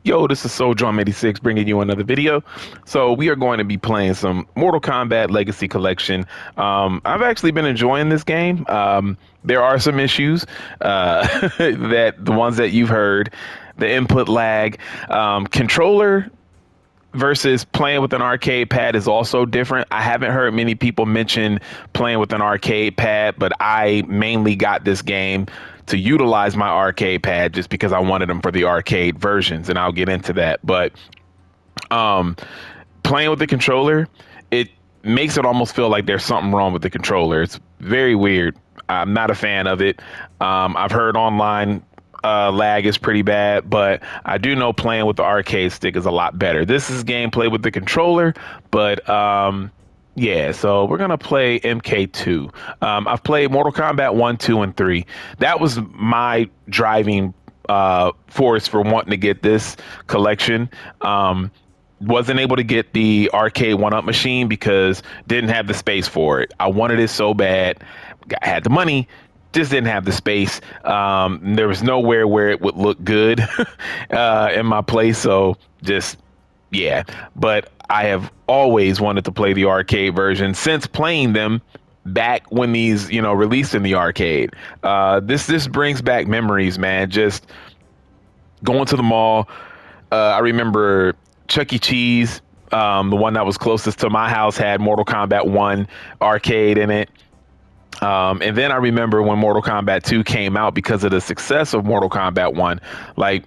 Yo, this is Soul 86 bringing you another video. So we are going to be playing some Mortal Kombat Legacy Collection. I've actually been enjoying this game. There are some issues that the ones that you've heard, the input lag, controller versus playing with an arcade pad is also different. I haven't heard many people mention playing with an arcade pad, but I mainly got this game to utilize my arcade pad just because I wanted them for the arcade versions, and I'll get into that. But um, playing with the controller, it makes it almost feel like there's something wrong with the controller. It's very weird. I'm not a fan of it. I've heard online lag is pretty bad, but I do know playing with the arcade stick is a lot better. This is gameplay with the controller, but yeah, so we're gonna play MK2. I've played Mortal Kombat 1, 2, and 3. That was my driving force for wanting to get this collection. Wasn't able to get the arcade one-up machine because didn't have the space for it. I wanted it so bad. I had the money, just didn't have the space. There was nowhere where it would look good in my place. So just, yeah. But I have always wanted to play the arcade version since playing them back when these, released in the arcade. This brings back memories, man. Just going to the mall. I remember Chuck E. Cheese, the one that was closest to my house, had Mortal Kombat 1 arcade in it. And then I remember when Mortal Kombat 2 came out, because of the success of Mortal Kombat 1, like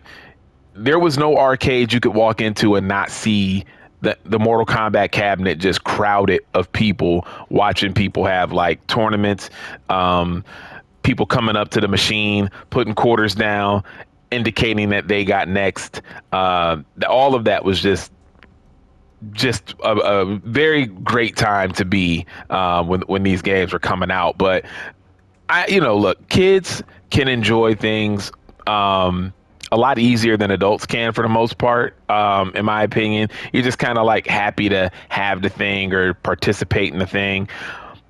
there was no arcade you could walk into and not see the Mortal Kombat cabinet just crowded of people watching people have like tournaments, people coming up to the machine, putting quarters down, indicating that they got next. All of that was just a very great time to be when these games were coming out. But look, kids can enjoy things a lot easier than adults can for the most part. In my opinion, you're just kind of like happy to have the thing or participate in the thing.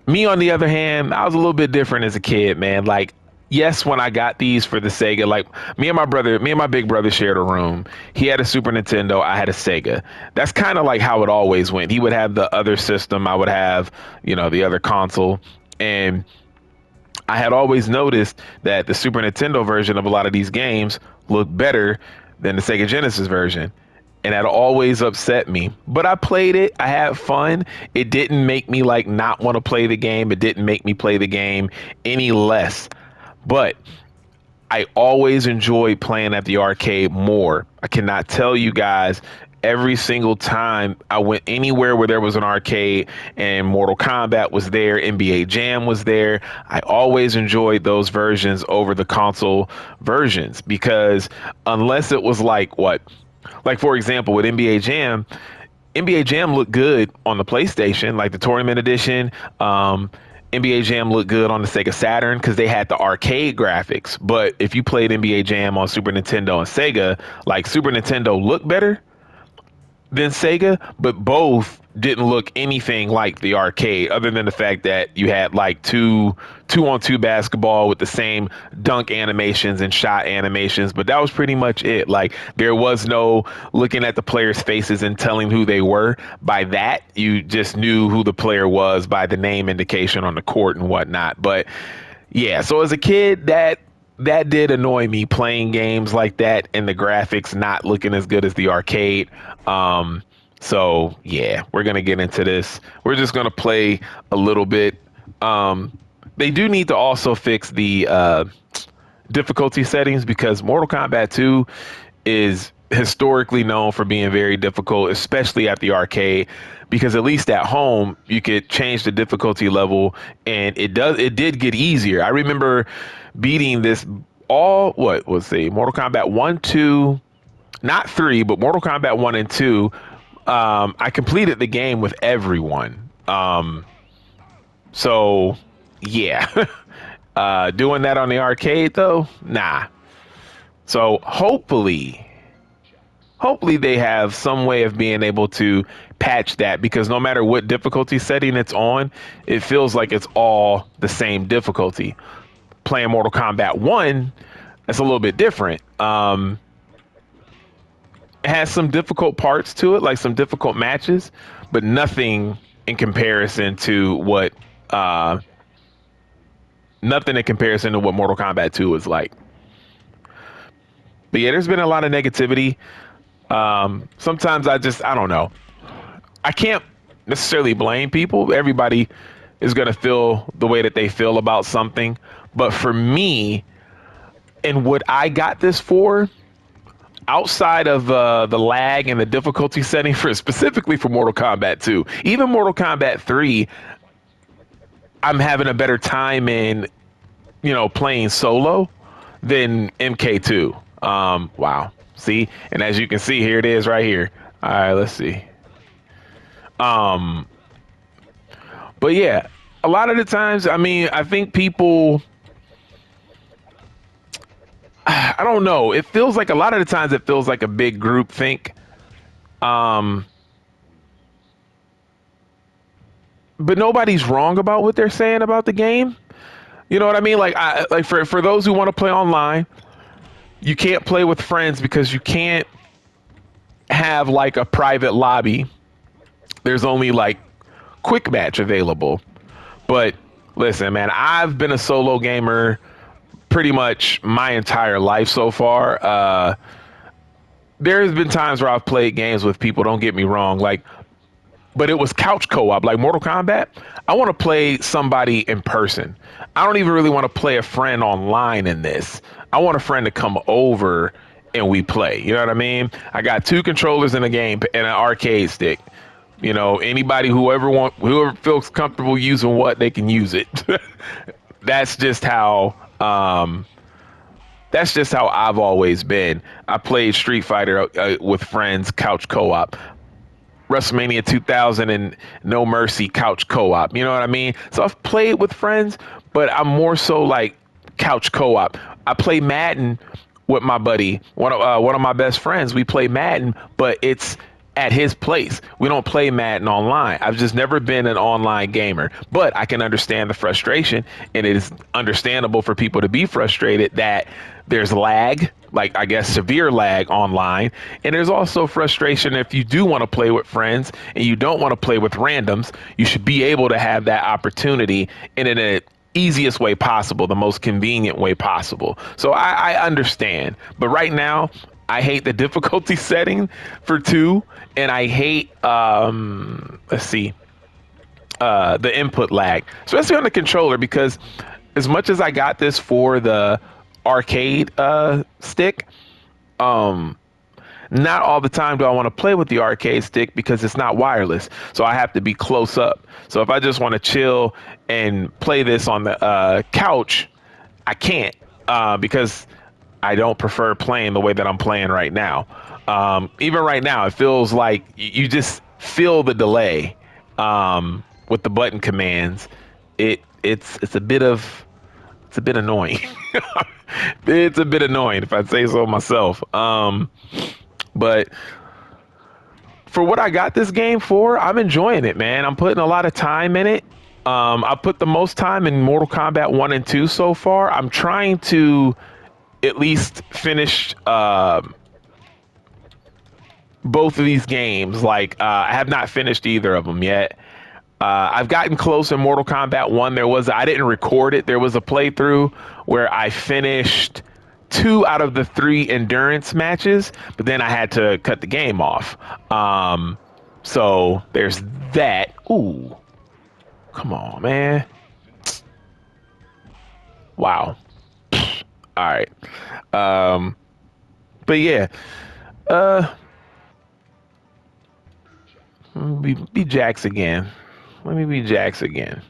Me, on the other hand, I was a little bit different as a kid, man. Like, yes, when I got these for the Sega, like me and my big brother shared a room. He had a Super Nintendo, I had a Sega. That's kind of like how it always went. He would have the other system, I would have, the other console. And I had always noticed that the Super Nintendo version of a lot of these games looked better than the Sega Genesis version. And that always upset me. But I played it. I had fun. It didn't make me like not want to play the game. It didn't make me play the game any less. But I always enjoyed playing at the arcade more. I cannot tell you guys, every single time I went anywhere where there was an arcade and Mortal Kombat was there, NBA Jam was there, I always enjoyed those versions over the console versions, because unless it was like for example, with NBA Jam looked good on the PlayStation, like the Tournament Edition. NBA Jam looked good on the Sega Saturn because they had the arcade graphics. But if you played NBA Jam on Super Nintendo and Sega, like Super Nintendo looked better than Sega, but both didn't look anything like the arcade, other than the fact that you had like two-on-two basketball with the same dunk animations and shot animations. But that was pretty much it. Like, there was no looking at the players' faces and telling who they were. By that, you just knew who the player was by the name indication on the court and whatnot. But yeah, so as a kid, that did annoy me, playing games like that and the graphics not looking as good as the arcade. So yeah, we're gonna get into this. We're just gonna play a little bit. They do need to also fix the difficulty settings, because Mortal Kombat 2 is historically known for being very difficult, especially at the arcade, because at least at home you could change the difficulty level and it did get easier. I remember beating this Mortal Kombat 1, 2, not 3, but Mortal Kombat 1 and 2. I completed the game with everyone. So yeah. Doing that on the arcade though, nah. So hopefully they have some way of being able to patch that, because no matter what difficulty setting it's on, it feels like it's all the same difficulty. Playing Mortal Kombat 1, it's a little bit different. It has some difficult parts to it, like some difficult matches, but nothing in comparison to what uh nothing in comparison to what Mortal Kombat 2 is like. But yeah, there's been a lot of negativity. Sometimes I don't know. I can't necessarily blame people. Everybody is going to feel the way that they feel about something. But for me, and what I got this for, outside of the lag and the difficulty setting for specifically for Mortal Kombat 2, even Mortal Kombat 3, I'm having a better time in, playing solo than MK2. Wow. See, and as you can see, here it is right here. All right, let's see. Um, but yeah, a lot of the times, I mean, I think people, I don't know. It feels like a lot of the times it feels like a big group think. Um, but nobody's wrong about what they're saying about the game. You know what I mean? Like for those who want to play online, you can't play with friends because you can't have like a private lobby. There's only like quick match available. But listen, man, I've been a solo gamer pretty much my entire life so far. There's been times where I've played games with people, don't get me wrong, like, but it was couch co-op, like Mortal Kombat. I want to play somebody in person. I don't even really want to play a friend online in this. I want a friend to come over and we play. You know what I mean? I got 2 controllers in a game and an arcade stick. Anybody, whoever feels comfortable using what, they can use it. That's just how that's just how I've always been. I played Street Fighter with friends, couch co-op. WrestleMania 2000 and No Mercy couch co-op. You know what I mean? So I've played with friends, but I'm more so like couch co-op. I play Madden with my buddy, one of my best friends. We play Madden, but it's at his place. We don't play Madden online. I've just never been an online gamer, but I can understand the frustration, and it is understandable for people to be frustrated that there's lag, like I guess severe lag online, and there's also frustration if you do want to play with friends and you don't want to play with randoms. You should be able to have that opportunity in an easiest way possible, the most convenient way possible. So I understand, but right now I hate the difficulty setting for 2, and I hate the input lag, especially on the controller, because as much as I got this for the arcade stick, not all the time do I want to play with the arcade stick because it's not wireless. So I have to be close up. So if I just want to chill and play this on the couch, I can't because I don't prefer playing the way that I'm playing right now. Even right now, it feels like you just feel the delay with the button commands. It's a bit annoying. It's a bit annoying if I say so myself. But for what I got this game for, I'm enjoying it, man. I'm putting a lot of time in it. I put the most time in Mortal Kombat 1 and 2 so far. I'm trying to at least finish both of these games. Like, I have not finished either of them yet. I've gotten close in Mortal Kombat 1. I didn't record it. There was a playthrough where I finished 2 out of the 3 endurance matches, but then I had to cut the game off. So there's that. Ooh, come on, man. Wow. All right. But yeah, be Jax again. Let me be Jax again.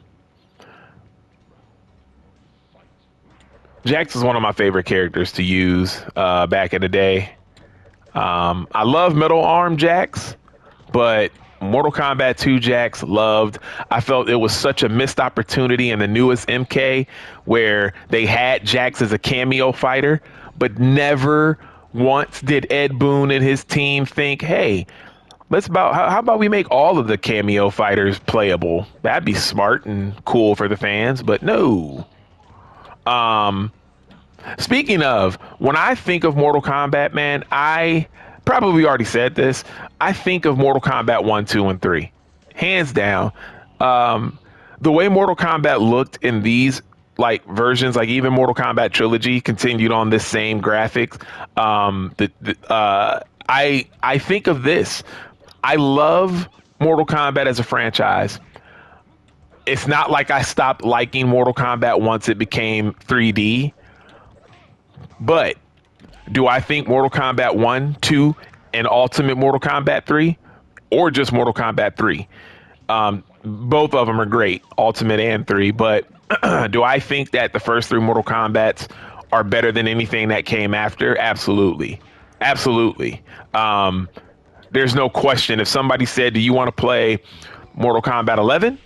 Jax is one of my favorite characters to use back in the day. I love Metal Arm Jax, but Mortal Kombat 2 Jax loved. I felt it was such a missed opportunity in the newest MK where they had Jax as a cameo fighter, but never once did Ed Boon and his team think, hey, how about we make all of the cameo fighters playable? That'd be smart and cool for the fans, but no. Speaking of, when I think of Mortal Kombat, man, I probably already said this. I think of Mortal Kombat 1, 2, and 3. Hands down. Um, the way Mortal Kombat looked in these like versions, like even Mortal Kombat Trilogy continued on this same graphics. I think of this. I love Mortal Kombat as a franchise. It's not like I stopped liking Mortal Kombat once it became 3D, but do I think Mortal Kombat 1, 2, and Ultimate Mortal Kombat 3, or just Mortal Kombat 3? Both of them are great, Ultimate and 3, but do I think that the first three Mortal Kombats are better than anything that came after? Absolutely. Absolutely. There's no question. If somebody said, do you want to play Mortal Kombat 11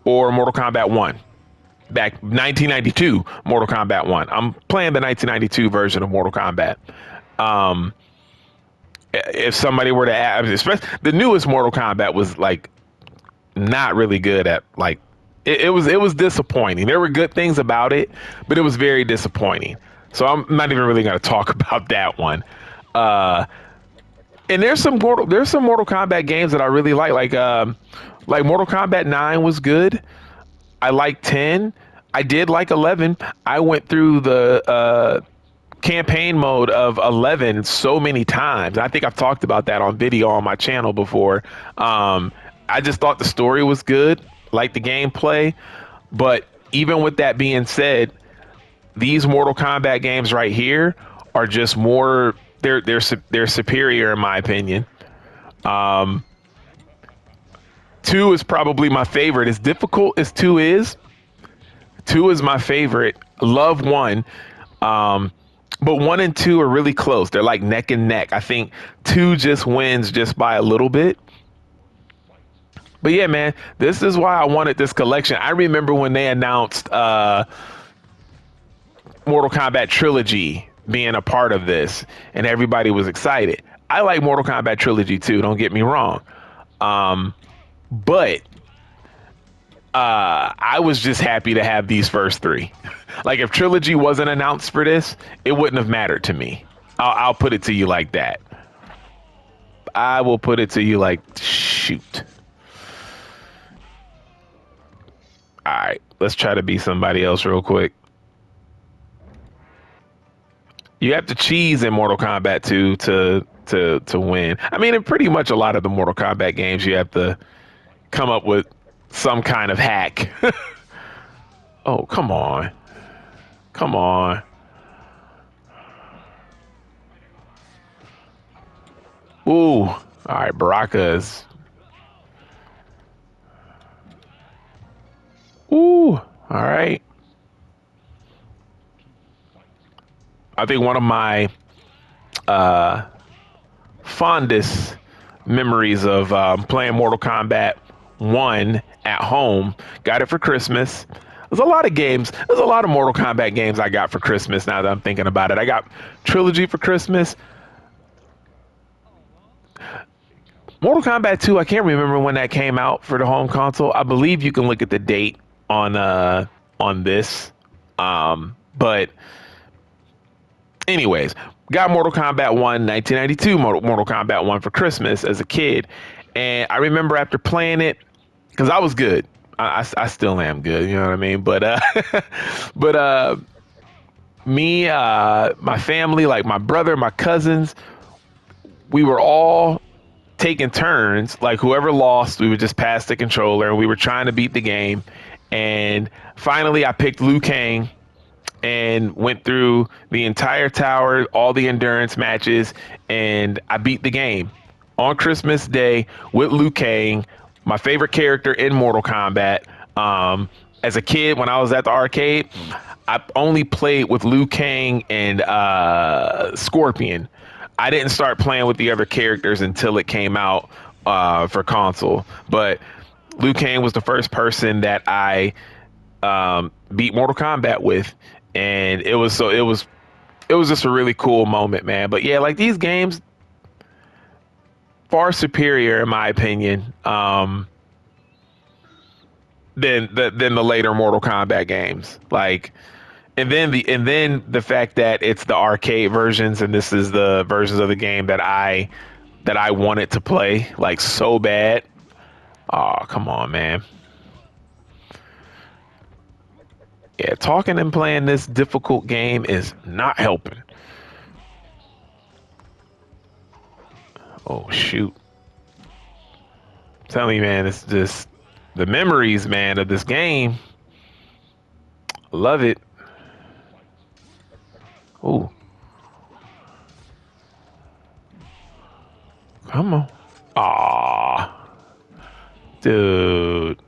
or Mortal Kombat 1? Back 1992 Mortal Kombat 1. I'm playing the 1992 version of Mortal Kombat. Um, if somebody were to add, especially the newest Mortal Kombat was like not really good at like it was disappointing. There were good things about it, but it was very disappointing. So I'm not even really going to talk about that one. Uh, and there's some Mortal Kombat games that I really like Mortal Kombat 9 was good. I like 10. I did like 11. I went through the campaign mode of 11 so many times. I think I've talked about that on video on my channel before. I just thought the story was good, like the gameplay. But even with that being said, these Mortal Kombat games right here are just more. They're superior in my opinion. Um, Two is probably my favorite. As difficult as two is my favorite. Love one. Um, but one and two are really close. They're like neck and neck. I think two just wins just by a little bit. But yeah, man, this is why I wanted this collection. I remember when they announced Mortal Kombat Trilogy being a part of this, and everybody was excited. I like Mortal Kombat Trilogy too, don't get me wrong. But I was just happy to have these first three. Like if Trilogy wasn't announced for this, it wouldn't have mattered to me. I'll put it to you like that. I will put it to you like, shoot. All right, let's try to be somebody else real quick. You have to cheese in Mortal Kombat 2 to win. I mean, in pretty much a lot of the Mortal Kombat games, you have to come up with some kind of hack. Oh, come on. Come on. Ooh. All right, Baraka's. Ooh. All right. I think one of my fondest memories of playing Mortal Kombat 1 at home, got it for Christmas. There's a lot of games. There's a lot of Mortal Kombat games I got for Christmas now that I'm thinking about it. I got Trilogy for Christmas. Mortal Kombat 2, I can't remember when that came out for the home console. I believe you can look at the date on this. But anyways, got Mortal Kombat 1, 1992 Mortal Kombat 1 for Christmas as a kid. And I remember after playing it, because I was good. I still am good, you know what I mean? But but me, my family, like my brother, my cousins, we were all taking turns. Like whoever lost, we would just pass the controller and we were trying to beat the game. And finally I picked Liu Kang and went through the entire tower, all the endurance matches, and I beat the game on Christmas Day with Liu Kang, my favorite character in Mortal Kombat. As a kid, when I was at the arcade, I only played with Liu Kang and Scorpion. I didn't start playing with the other characters until it came out for console. But Liu Kang was the first person that I beat Mortal Kombat with, and it was just a really cool moment, man. But yeah, like these games, far superior in my opinion than the later Mortal Kombat games. Like and then the fact that it's the arcade versions and this is the versions of the game that I wanted to play like so bad. Oh, come on, man. Yeah, talking and playing this difficult game is not helping. Oh shoot. I'm telling you, man, it's just the memories, man, of this game. Love it. Oh, come on. Aw, dude.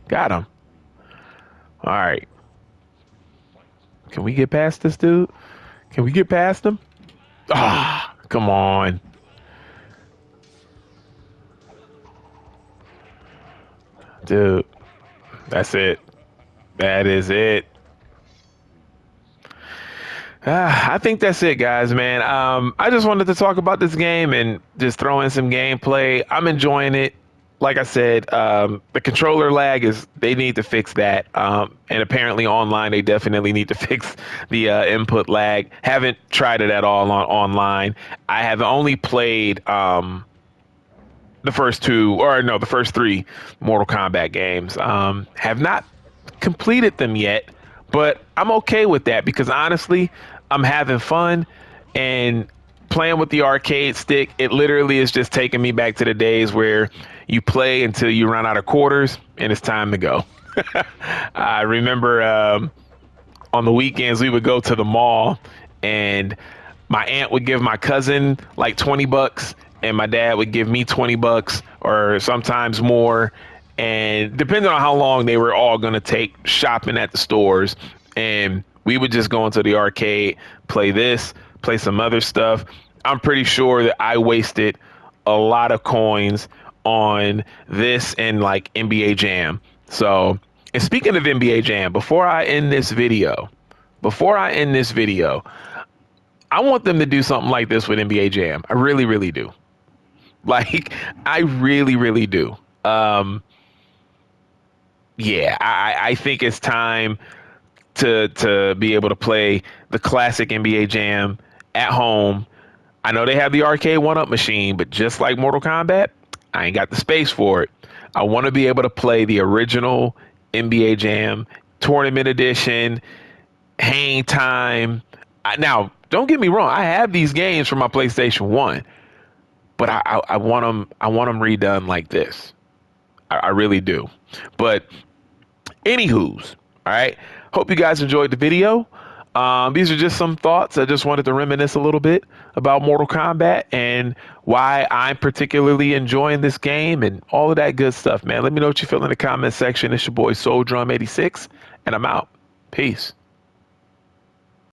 Got him. All right. Can we get past this dude? Can we get past him? Ah, come on. Dude, that's it. That is it. I think that's it, guys, man. I just wanted to talk about this game and just throw in some gameplay. I'm enjoying it. Like I said, the controller lag is, they need to fix that. And apparently online, they definitely need to fix the input lag. Haven't tried it at all on online. I have only played the first two, or no, the first three Mortal Kombat games. Have not completed them yet, but I'm okay with that because honestly, I'm having fun and playing with the arcade stick. It literally is just taking me back to the days where you play until you run out of quarters and it's time to go. I remember on the weekends we would go to the mall and my aunt would give my cousin like 20 bucks and my dad would give me 20 bucks or sometimes more, and depending on how long they were all going to take shopping at the stores, and we would just go into the arcade, play this, play some other stuff. I'm pretty sure that I wasted a lot of coins on this and like NBA Jam. So, and speaking of NBA Jam, before I end this video, I want them to do something like this with NBA Jam. I really, really do. Like, I really, really do. Um, yeah, I think it's time to be able to play the classic NBA Jam at home. I know they have the arcade one-up machine, but just like Mortal Kombat, I ain't got the space for it. I want to be able to play the original NBA Jam Tournament Edition, Hang Time. Now, don't get me wrong. I have these games from my PlayStation 1, but I want them. I want them redone like this. I really do. But anywho's, all right. Hope you guys enjoyed the video. These are just some thoughts. I just wanted to reminisce a little bit about Mortal Kombat and why I'm particularly enjoying this game and all of that good stuff, man. Let me know what you feel in the comment section. It's your boy Soul Drum 86, and I'm out. Peace.